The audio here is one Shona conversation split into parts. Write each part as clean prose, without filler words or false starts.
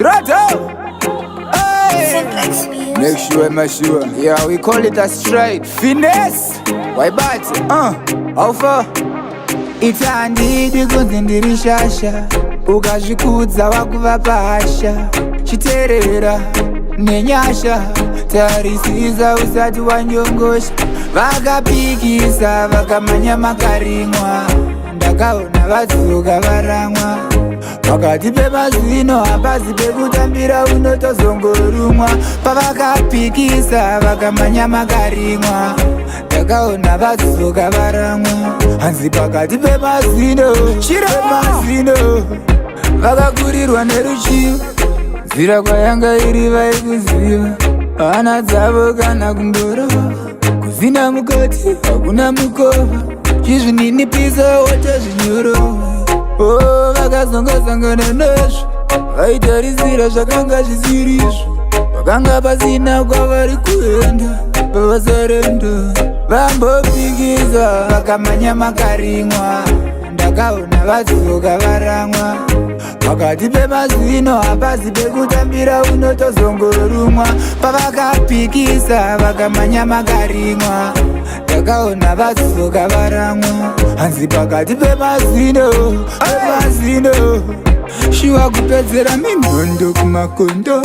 Grotto! Hey. Make sure. Yeah, we call it a straight finesse. Why bad? How far? Itandidi kunzindirishasha ukazvikudza wakuva pahasha chiterera nenyasha tarisisa usati wanyongosha vakapikisa vakamanya makarimwa ndakaona vadzoka varamwa pakati pemazino hapazi pekutambira unotozongorumwa pavakapikisa vakamanya makarimwa ndakaona vadzoka varamwa hanzi pakati pemazino vakakurirwa neruchivo nzira kwayanga iri vaikuziva hana dzavo kana kundorova kuzina mukoti hakuna mukova chizvininipisa watazvinyorova vakazongasangana nazvo vaitarisira zvakanga zvisirizvo vakanga pasina kwavari kuenda pavasarenda vambopikisa vakamanya makarimwa ndakaona vadzoka varamwa pakati pemazino hapazi pekutambira unotozongorumwa pavakapikisa vakamanya makarimwa ndakaona vadzoka varamwa hanzi pakati pemazino shuwa kupedzera minondo kumakondo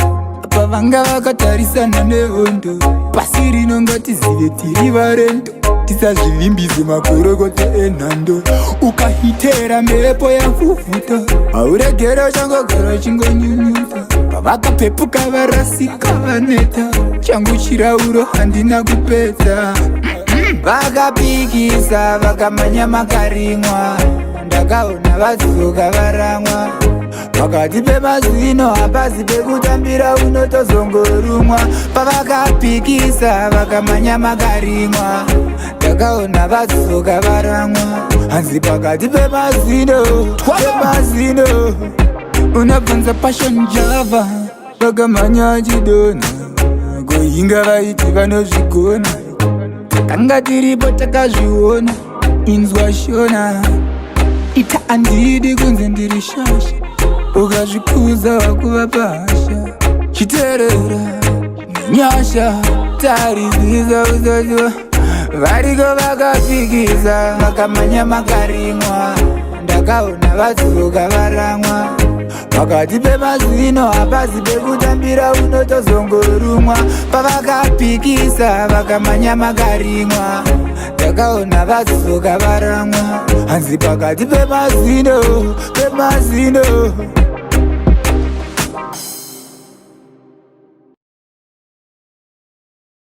pavanga vakatarisana nehondo pasi rino ngatizive tiri varendo tisazvivimbise makorokoto enhando ukahitera mhepo yamfufuta hauregera changogara chingonyunyuta pavakapepuka varasika vaneta changu chirauro handina kupedza vakapikisa vakamanya makarimwa ndakaona vadzoka varamwa pakati pemazino hapazi pekutambira unotozongorumwa pavakapikisa vakamanya makarimwa ndakaona vadzoka varamwa hanzi pakati pemazino unabvanza passion java vakamanya achidona kuhinga vaiti vanozvigona takanga tiripo takazviona inzwa shona ita andidi kunze ndiri shasha ukazvikuza wakuva pahasha chiterera nenyasha tarisisa usaziva variko vakapikisa vakamanya makarimwa ndakaona vadzoka varamwa pakati pemazino hapazi pekutambira unotozongorumwa pavakapikisa vakamanya makarimwa ndakaona vadzoka varamwa hanzi pakati pemazino